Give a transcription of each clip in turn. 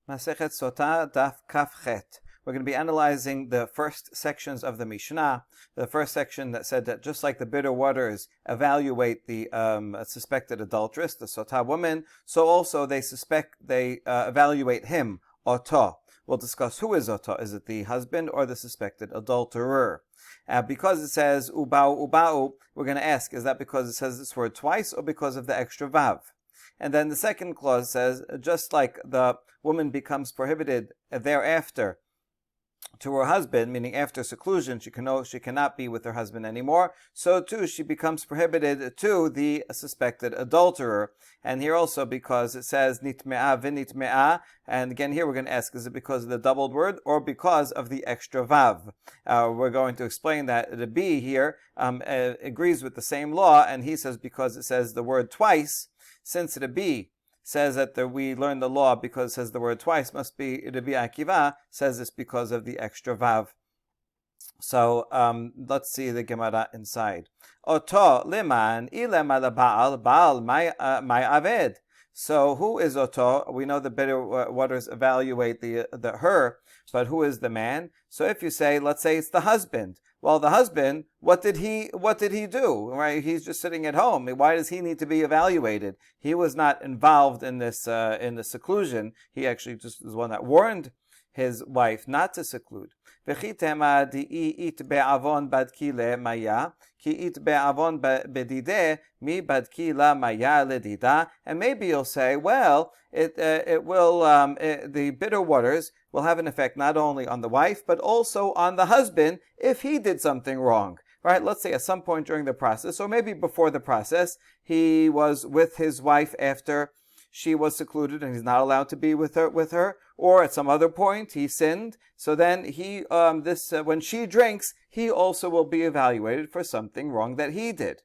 Masechet Sotah Daf Kaf Chet. We're going to be analyzing the first sections of the Mishnah. The first section that said that just like the bitter waters evaluate the suspected adulteress, the Sotah woman, so also they evaluate him, Otah. We'll discuss who is Otah. Is it the husband or the suspected adulterer? Because it says ubau ubau, we're going to ask, is that because it says this word twice or because of the extra vav? And then the second clause says, just like the woman becomes prohibited thereafter to her husband, meaning after seclusion, she cannot be with her husband anymore, so too she becomes prohibited to the suspected adulterer. And here also because it says nitme'a v'nitme'a, and again here we're going to ask, is it because of the doubled word or because of the extra vav? We're going to explain that the B here agrees with the same law, and he says because it says the word twice, since the B says that we learn the law because it says the word twice, must be Rabbi Akiva says this because of the extra vav. So let's see the Gemara inside. Oto liman ilema leba'al ba'al my aved. So who is Oto? We know the bitter waters evaluate the her, but who is the man? So if you say, let's say it's the husband. Well, the husband, what did he do? Right? He's just sitting at home. Why does he need to be evaluated? He was not involved in this in the seclusion. He actually just was one that warned his wife not to seclude. And maybe you'll say, well, the bitter waters will have an effect not only on the wife, but also on the husband if he did something wrong. Right? Let's say at some point during the process, or maybe before the process, he was with his wife after she was secluded and he's not allowed to be with her, or at some other point he sinned. So then when she drinks, he also will be evaluated for something wrong that he did.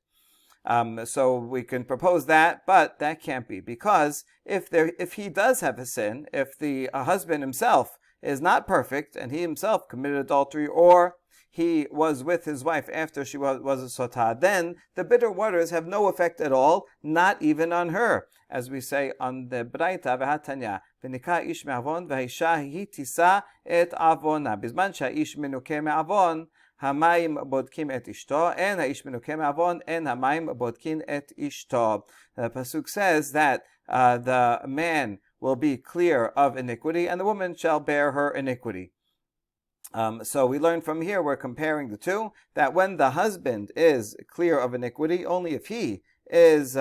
So we can propose that, but that can't be, because if he does have a sin, if the husband himself is not perfect and he himself committed adultery, or he was with his wife after she was a Sotah, then the bitter waters have no effect at all, not even on her. As we say on the Braita v'hatanya, v'nika ish me'avon v'haisha hi tisa et avona. Bizman sha'ish menuke me'avon, hamayim bodkim et ishto, and ha'ish menuke me'avon, and hamayim bodkin et ishto. The pasuk says that the man will be clear of iniquity, and the woman shall bear her iniquity. So we learn from here, we're comparing the two, that when the husband is clear of iniquity, only if he is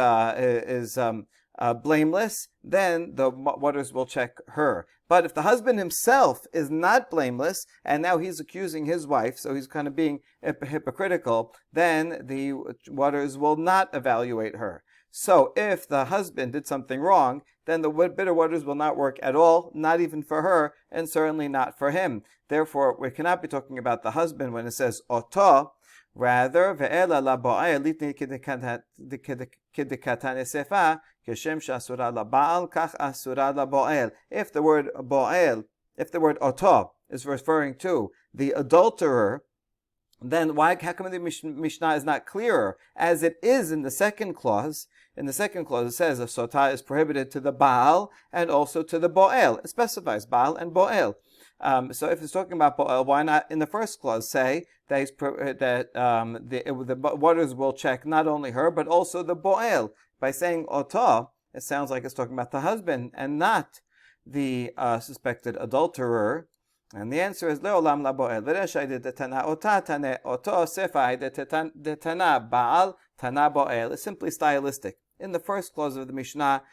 blameless, then the waters will check her. But if the husband himself is not blameless, and now he's accusing his wife, so he's kind of being hypocritical, then the waters will not evaluate her. So if the husband did something wrong, then the bitter waters will not work at all, not even for her, and certainly not for him. Therefore, we cannot be talking about the husband when it says Otah. Rather, ve'ela la bo'el litni kidikatan esefa keshem shasura la ba'al kach asura la bo'el. If the word bo'el, if the word Otah is referring to the adulterer, then how come the Mishnah is not clearer? As it is in the second clause. In the second clause it says a Sotah is prohibited to the Baal and also to the Bo'el. It specifies Baal and Bo'el. So if it's talking about Bo'el, why not in the first clause say that, the waters will check not only her, but also the Bo'el? By saying Otah, it sounds like it's talking about the husband and not the suspected adulterer. And the answer is leolam la bo'el. V'reshai de tana ota tane oto sefai de tana baal tana bo'el. It's simply stylistic. In the first clause of the Mishnah,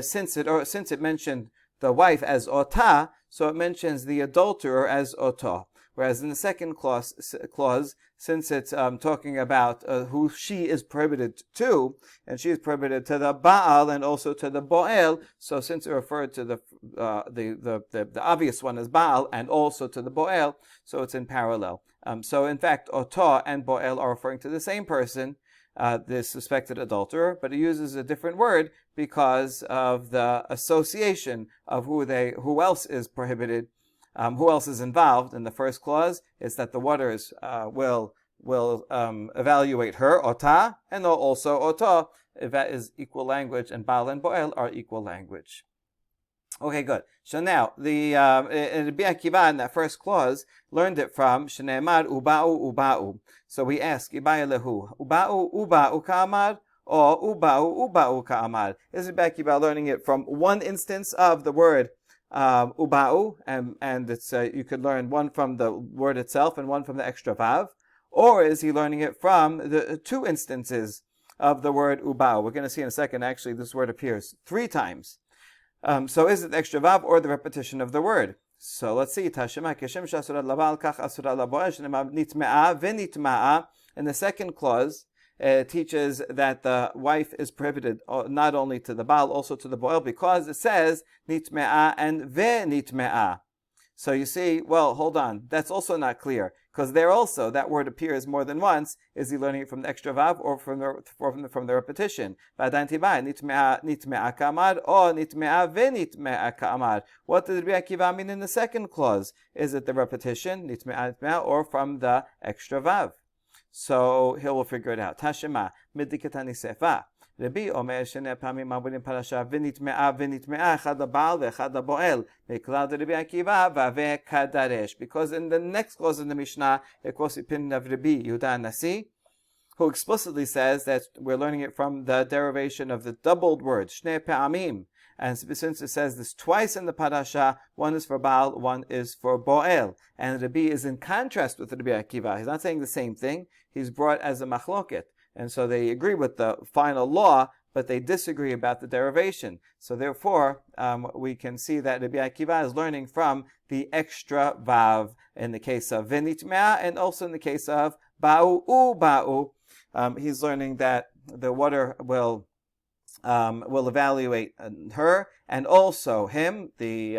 since it mentioned the wife as Otah, so it mentions the adulterer as Otah. Whereas in the second clause, since it's talking about who she is prohibited to, and she is prohibited to the Baal and also to the Bo'el, so since it referred to the obvious one as Baal and also to the Bo'el, so it's in parallel. So in fact, Otah and Bo'el are referring to the same person, the suspected adulterer, but it uses a different word because of the association of who else is prohibited. Who else is involved in the first clause is that the waters will evaluate her, Otah, and also Otah, if that is equal language, and Baal and Bo'el are equal language. Okay, good. So now, Rabbi Akiva in that first clause learned it from Shneimar Uba'u Uba'u. So we ask, Ibaya lehu, Uba'u Uba'u Ka'amar, or Uba'u Uba'u Ka'amar. Is Rabbi Akiva learning it from one instance of the word Uba'u, and it's you could learn one from the word itself and one from the extra vav, or is he learning it from the two instances of the word Uba'u? We're going to see in a second, actually, this word appears 3 times. So is it the extra vav or the repetition of the word? So let's see. Tashema keshem shasura labal kach asura laboesh nitme'a v'nitme'a. In the second clause, teaches that the wife is prohibited not only to the baal, also to the boel, because it says nitme'a and v'nitme'a. So you see, well, hold on. That's also not clear, because there also that word appears more than once. Is he learning it from the extra vav or from the repetition? Nitme'a ka'amar or nitme'a ve'nitme'a ka'amar. What does Rabbi Akiva mean in the second clause? Is it the repetition, nitme'a, or from the extra vav? So he will figure it out. Tashema midikatani sefa. Rabbi Omer shene pamim maburim parasha v'nitme'a echad labal ve'echad laboel meklal Rabbi Akiva v'aveh kadaresh. Because in the next clause in the Mishnah, it quotes the opinion of Rabbi Yehuda Nasi, who explicitly says that we're learning it from the derivation of the doubled word shnei pa'amim. And since it says this twice in the parasha, one is for Baal, one is for Boel. And Rabbi is in contrast with Rabbi Akiva. He's not saying the same thing. He's brought as a machloket. And so they agree with the final law, but they disagree about the derivation. So therefore, we can see that Rabbi Akiva is learning from the extra vav in the case of Venitmea and also in the case of Ba'u Ba'u. He's learning that the water will evaluate her and also him, the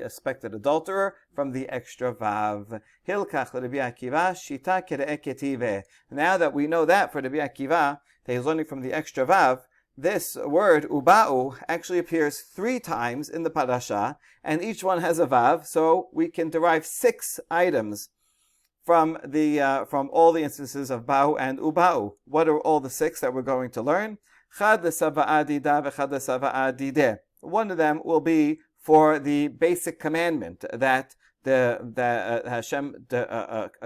suspected adulterer, from the extra vav. Hilkach Rabbi Akiva shita kere'eketive. Now that we know that for Rabbi Akiva, that he's learning from the extra vav, this word uba'u actually appears 3 times in the parasha, and each one has a vav, so we can derive 6 items from all the instances of ba'u and uba'u. What are all the 6 that we're going to learn? One of them will be for the basic commandment that Hashem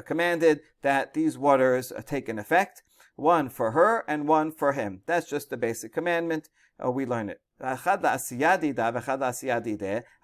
commanded that these waters take an effect. One for her and one for him. That's just the basic commandment. We learn it. A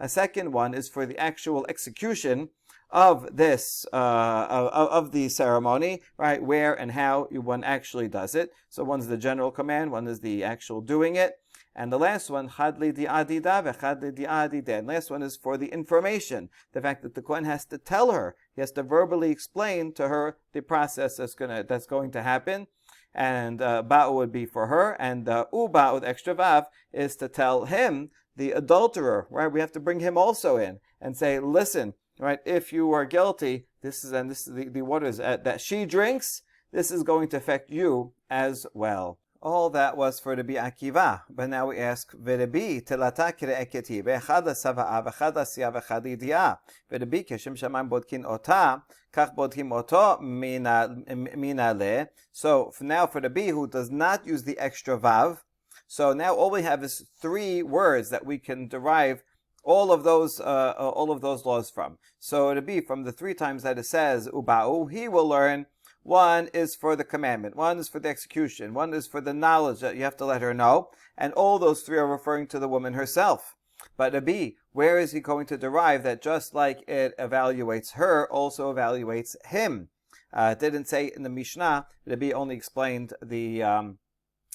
second one is for the actual execution of this of the ceremony, right? Where and how one actually does it. So one's the general command, one is the actual doing it, and the last one, chadli di'adida v'chadli di'adida. And last one is for the information, the fact that the Kohen has to tell her, he has to verbally explain to her the process that's going to happen. And ba'u would be for her, and u'ba'u with extra vav is to tell him, the adulterer, right? We have to bring him also in and say, listen, right? If you are guilty, this is the waters that she drinks. This is going to affect you as well. All that was for Rabbi Akiva, but now we ask V'Rabbi telata kire'eketi ve'echad l'sava'a ve'echad l'siya ve'echad l'idiyah V'Rabbi keshem shamayim bodkin ota kach bodkim oto mina le. So now for Rabbi, who does not use the extra vav, so now all we have is 3 words that we can derive all of those laws from. So Rabbi, from the 3 times that it says uba'u, he will learn one is for the commandment, one is for the execution, one is for the knowledge that you have to let her know, and all those 3 are referring to the woman herself. But Rabbi, where is he going to derive that just like it evaluates her, also evaluates him? It didn't say in the Mishnah. Rabbi only explained the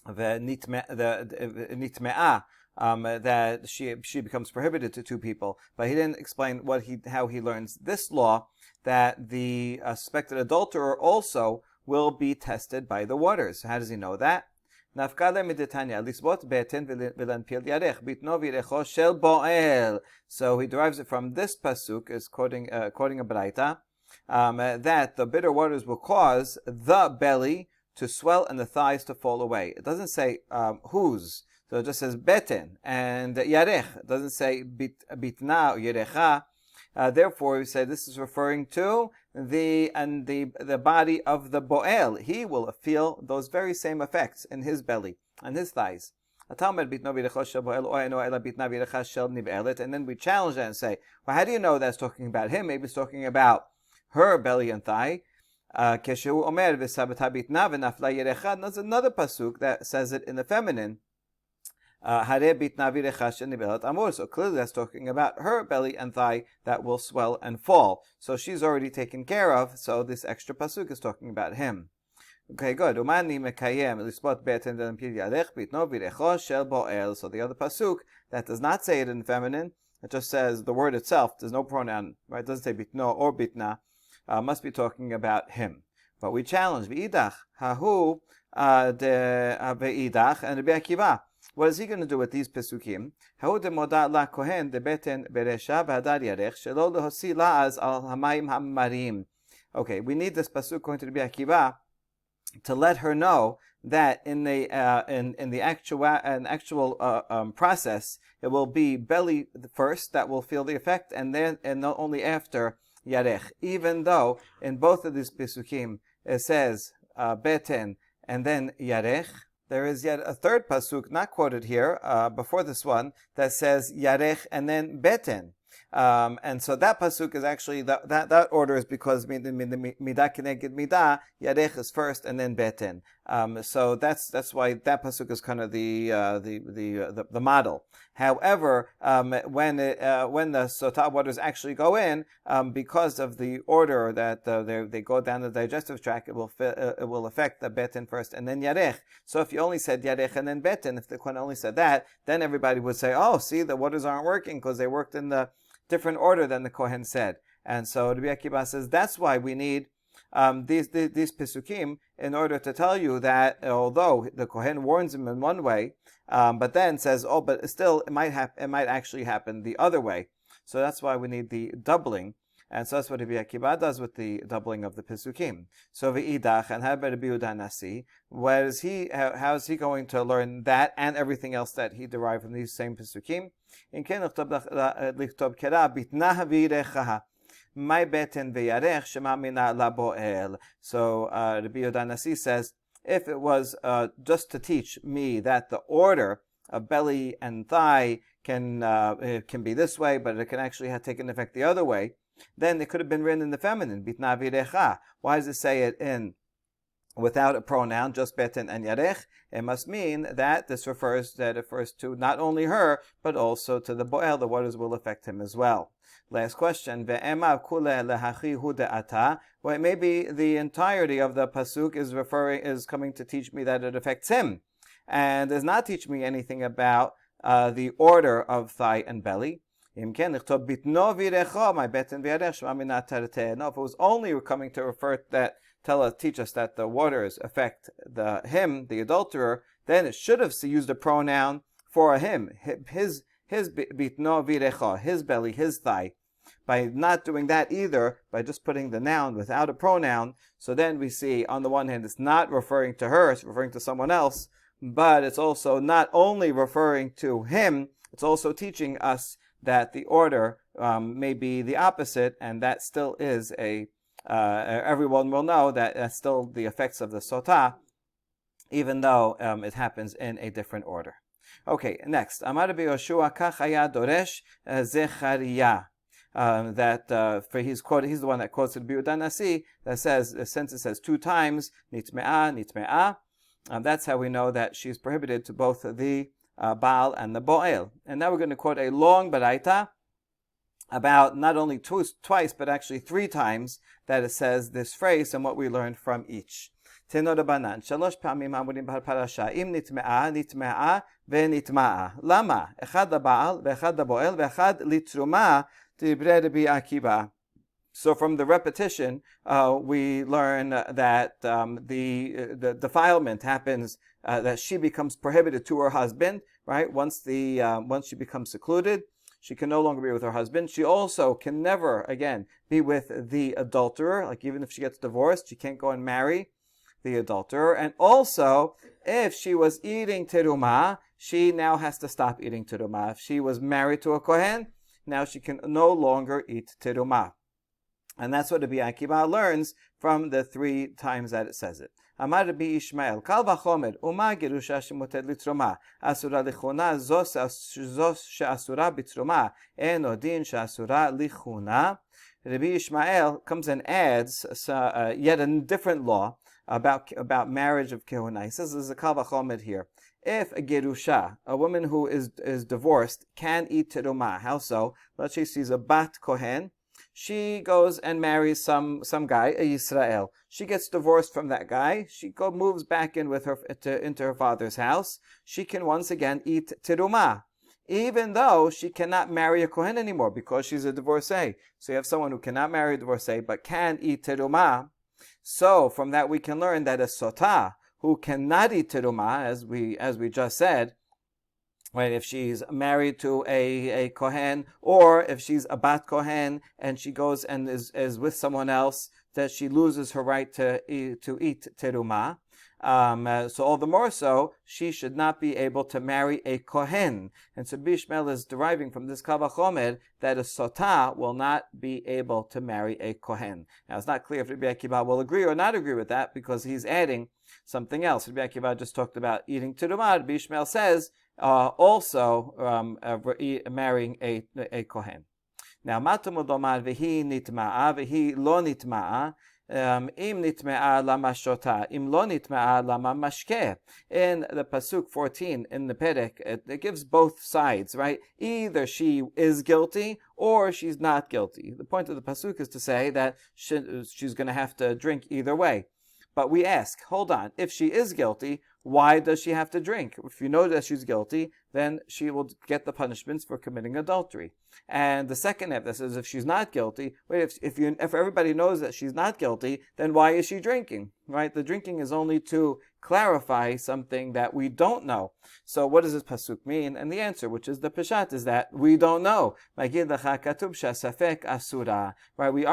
nitme'ah, that she becomes prohibited to 2 people, but he didn't explain how he learns this law, that the suspected adulterer also will be tested by the waters. How does he know that? So he derives it from this pasuk, is quoting a braita, that the bitter waters will cause the belly to swell and the thighs to fall away. It doesn't say whose. So it just says beten and yarech. It doesn't say bitna or yerecha. Therefore, we say this is referring to the body of the boel. He will feel those very same effects in his belly and his thighs. And then we challenge that and say, well, how do you know that's talking about him? Maybe it's talking about her belly and thigh. There's another pasuk that says it in the feminine. So clearly that's talking about her belly and thigh that will swell and fall. So she's already taken care of, so this extra pasuk is talking about him. Okay, good. So the other pasuk that does not say it in feminine, it just says the word itself, there's no pronoun, right? It doesn't say bitno or bitna, must be talking about him. But we challenge, v'idach, hahu, ve'idach, and Rabbi Akiva. What is he going to do with these pesukim? Okay, we need this pasuk going to Rabbi Akiva to let her know that in the actual process, it will be belly first that will feel the effect, and not only after yarech. Even though in both of these pesukim it says beten and then yarech, there is yet a third pasuk not quoted here before this one that says yarech and then beten. And so that pasuk is actually that order is because midah keneged midah, yarech is first and then beten. So that's why that pasuk is kind of the model. However, when the Sotah waters actually go in, because of the order that they go down the digestive tract, it will affect the beten first and then yarech. So if you only said yarech and then beten, if the Kohen only said that, then everybody would say, oh, see, the waters aren't working because they worked in the different order than the Kohen said. And so Rabbi Akiva says that's why we need these pesukim in order to tell you that although the Kohen warns him in one way, but then says, oh, but still it might actually happen the other way. So that's why we need the doubling. And so that's what Rabbi Akiva does with the doubling of the pesukim. So v'idach, and how about Rabbi Yehuda Nasi? How is he going to learn that and everything else that he derived from these same pesukim? In ken lichtob kera bitna v'irechaha. My beten v'yarech shema mina laboel. So Rabbi Yehuda Nasi says, if it was just to teach me that the order of belly and thigh can be this way, but it can actually take an effect the other way, then it could have been written in the feminine, bitna v'irecha. Why does it say it without a pronoun, just beten and yarech? It must mean that it refers to not only her, but also to the boel. The waters will affect him as well. Last question. Well, maybe the entirety of the pasuk is coming to teach me that it affects him, and does not teach me anything about the order of thigh and belly. No, if it was only coming to teach us that the waters affect him, the adulterer, then it should have used a pronoun for him, his bitno virecha, his belly, his thigh. By not doing that either, by just putting the noun without a pronoun, so then we see on the one hand it's not referring to her, it's referring to someone else, but it's also not only referring to him, it's also teaching us that the order may be the opposite, and that still is everyone will know that that's still the effects of the Sotah, even though it happens in a different order. Okay, next. Amar Rabbi Yoshua kachaya doresh zechariah. He's the one that quotes Rabbi Yehuda Nasi that says, since it says 2 times, nitme'ah, that's how we know that she's prohibited to both the Baal and the Boel. And now we're going to quote a long baraita about not only twice, but actually 3 times that it says this phrase and what we learned from each. Teno Rabbanan, 3 פעמים אמורים בפרשה, אם נטמעה, נטמעה ונטמעה. למה? אחד לבעל, ואחד לבועל, ואחד לתרומה, דברי רבי עקיבא. So from the repetition, we learn that the defilement happens, that she becomes prohibited to her husband, right? Once she becomes secluded, she can no longer be with her husband. She also can never, again, be with the adulterer. Like even if she gets divorced, she can't go and marry the adulterer. And also, if she was eating terumah, she now has to stop eating terumah. If she was married to a kohen, now she can no longer eat terumah. And that's what Rabbi Akiva learns from the 3 times that it says it. Amar Rabbi Ishmael, Kal v'chomer, Uma gerusha shemoted litroma, asura lichuna, zos she'asura bitroma, en odin she'asura lichuna. Rabbi Ishmael comes and adds yet a different law about marriage of kehuna. He says there's a kal v'chomer here. If a gerusha, a woman who is divorced, can eat teruma, how so? Let's say she's a bat kohen. She goes and marries some guy, a Yisrael. She gets divorced from that guy. She moves back in with her into her father's house. She can once again eat teruma, even though she cannot marry a kohen anymore because she's a divorcee. So you have someone who cannot marry a divorcee but can eat teruma. So from that we can learn that a sotah who cannot eat teruma, as we just said, right, if she's married to a kohen, or if she's a bat kohen and she goes and is with someone else, that she loses her right to eat teruma. So all the more so, she should not be able to marry a kohen. And so Bishmael is deriving from this kal v'chomer that a sotah will not be able to marry a kohen. Now it's not clear if Rabbi Akiva will agree or not agree with that, because he's adding something else. Rabbi Akiva just talked about eating teruma. Bishmael says also marrying a kohen. Now, matamud omar v'hi nitma'a v'hi lo nitma'a. Im nitma'a lama shota, im lo nitma'a lama mashke. In the pasuk 14 in the perek, it gives both sides, right? Either she is guilty or she's not guilty. The point of the pasuk is to say that she's going to have to drink either way. But we ask, hold on, if she is guilty, why does she have to drink? If you know that she's guilty, then she will get the punishments for committing adultery. And the second half that says if she's not guilty, if everybody knows that she's not guilty, then why is she drinking? Right? The drinking is only to clarify something that we don't know. So what does this pasuk mean? And the answer, which is the peshat, is that we don't know. Right? We are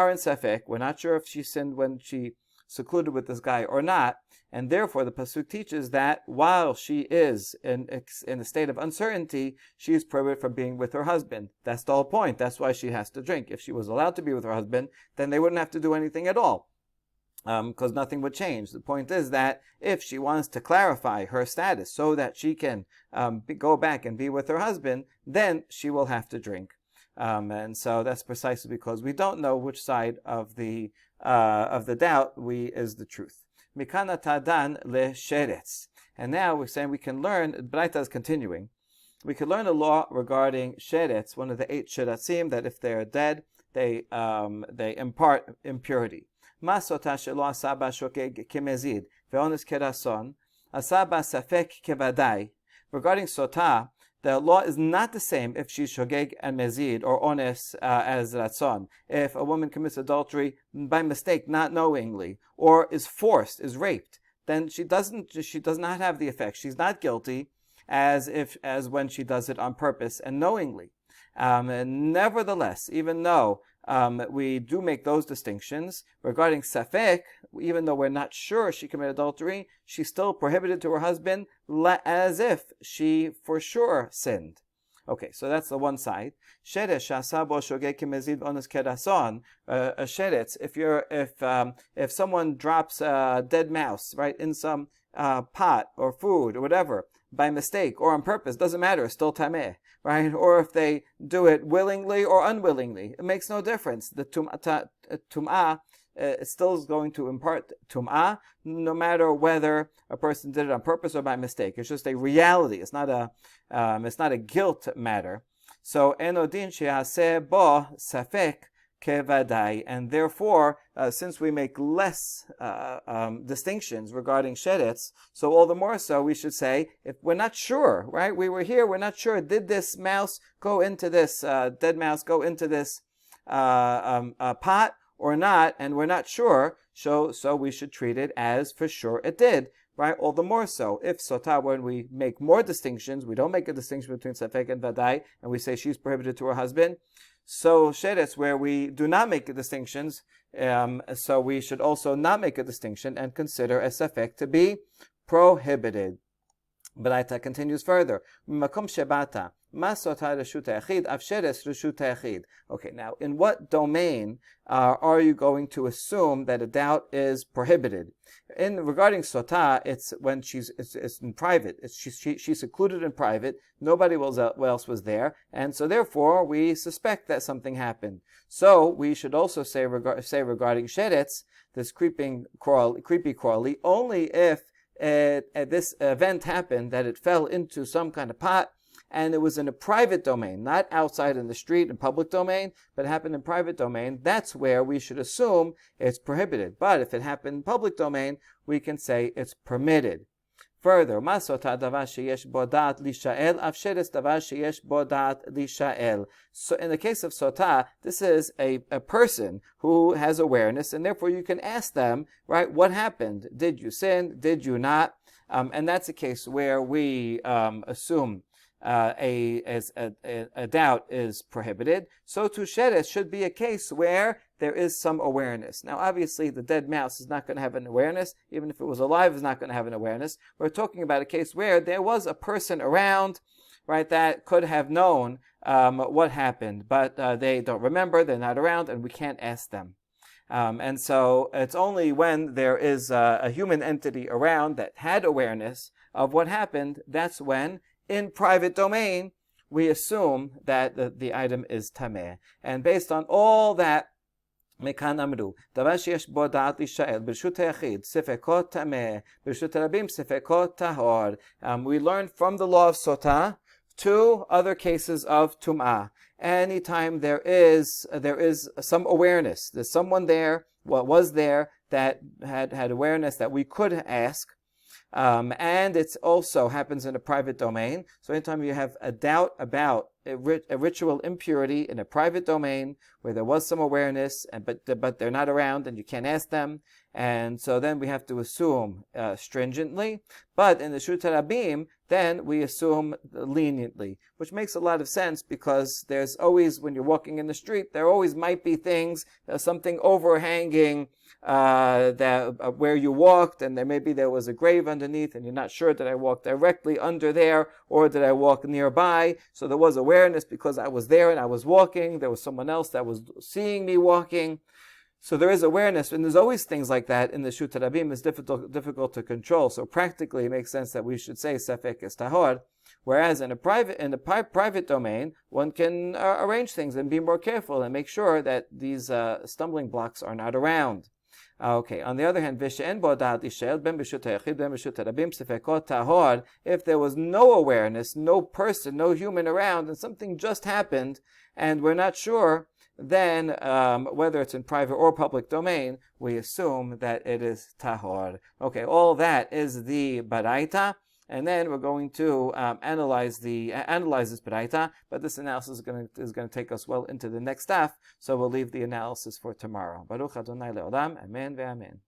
in safek. We're not sure if she sinned when she secluded with this guy or not, and therefore the pasuk teaches that while she is in a state of uncertainty, she is prohibited from being with her husband. That's the whole point. That's why she has to drink. If she was allowed to be with her husband, then they wouldn't have to do anything at all, because nothing would change. The point is that if she wants to clarify her status so that she can go back and be with her husband, then she will have to drink. And so that's precisely because we don't know which side of the doubt is the truth. Mikana tadan le sheretz. And now we're saying we can learn, Braita is continuing, we can learn a law regarding sheretz, one of the 8 sheratzim, that if they're dead, they impart impurity. Ma sotah shelo asaba shokeg kemezid, ve'ones kerason, asaba safek kevadai. Regarding sotah, the law is not the same if she's shogeg and mezid or ones as ratzon. If a woman commits adultery by mistake, not knowingly, or is forced, is raped, then she does not have the effect. She's not guilty as when she does it on purpose and knowingly. And nevertheless, even though we do make those distinctions regarding safek, even though we're not sure she committed adultery, she's still prohibited to her husband as if she for sure sinned. Okay, so that's the one side. Sheretz shasabo shogeg kemezid ones kerason. A sheretz, if someone drops a dead mouse, right, in some pot or food or whatever, by mistake or on purpose, doesn't matter, it's still tameh, right? Or if they do it willingly or unwillingly, it makes no difference. The tum'ah still is going to impart tum'ah, no matter whether a person did it on purpose or by mistake. It's just a reality. It's not a guilt matter. So enodin she'aseh bo safek kevadai, and therefore, since we make less distinctions regarding sheretz, so all the more so we should say, if we're not sure, right? We were here, we're not sure, did this mouse go into this, dead mouse go into this pot or not, and we're not sure, so we should treat it as for sure it did, right? All the more so, if sotah, when we make more distinctions, we don't make a distinction between safek and vadai, and we say she's prohibited to her husband, so sheretz, where we do not make the distinctions, so we should also not make a distinction and consider a safek to be prohibited. Braita continues further. Makom shebata, Ma sotah reshut hayachid, avsheres reshut hayachid. Okay, now in what domain are you going to assume that a doubt is prohibited? Regarding sotah, it's when it's in private. She's secluded in private. Nobody else was there, and so therefore we suspect that something happened. So we should also say regarding sheretz, this creepy crawly, only if this event happened that it fell into some kind of pot, and it was in a private domain, not outside in the street in public domain, but it happened in private domain. That's where we should assume it's prohibited. But if it happened in public domain, we can say it's permitted. Further, so in the case of sotah, this is a person who has awareness, and therefore you can ask them, right, what happened? Did you sin? Did you not? And that's a case where we assume a doubt is prohibited. So to sheretz should be a case where there is some awareness. Now, obviously, the dead mouse is not going to have an awareness. Even if it was alive, it's not going to have an awareness. We're talking about a case where there was a person around, right, that could have known what happened, but they don't remember, they're not around, and we can't ask them. And so it's only when there is a human entity around that had awareness of what happened, that's when, in private domain, we assume that the item is tameh. And based on all that, מכאן אמרו, דבר שיש בו דעת להישאל, ברשות היחיד, ספקות טמא, ברשות הרבים, ספקות טהור. We learn from the law of Sotah 2 other cases of tum'ah. Anytime there is some awareness, there's someone there, was there, that had awareness that we could ask, and it also happens in a private domain. So anytime you have a doubt about a ritual impurity in a private domain where there was some awareness, but they're not around and you can't ask them, and so then we have to assume stringently. But in the Shut Rabim, then we assume leniently, which makes a lot of sense because there's always, when you're walking in the street, there always might be things, something overhanging where you walked, and maybe there was a grave underneath, and you're not sure, did I walk directly under there or did I walk nearby? So there was awareness because I was there and I was walking. There was someone else that was seeing me walking. So there is awareness, and there's always things like that in the Shut Rabim. It's difficult to control. So practically, it makes sense that we should say sefek is tahor. Whereas in a private domain, one can arrange things and be more careful and make sure that these stumbling blocks are not around. Okay. On the other hand, if there was no awareness, no person, no human around, and something just happened, and we're not sure, then whether it's in private or public domain, we assume that it is tahor. Okay, all that is the baraita, and then we're going to analyze this baraita. But this analysis is going to take us well into the next daf, so we'll leave the analysis for tomorrow. Baruch Adonai le'olam, amen ve'amen.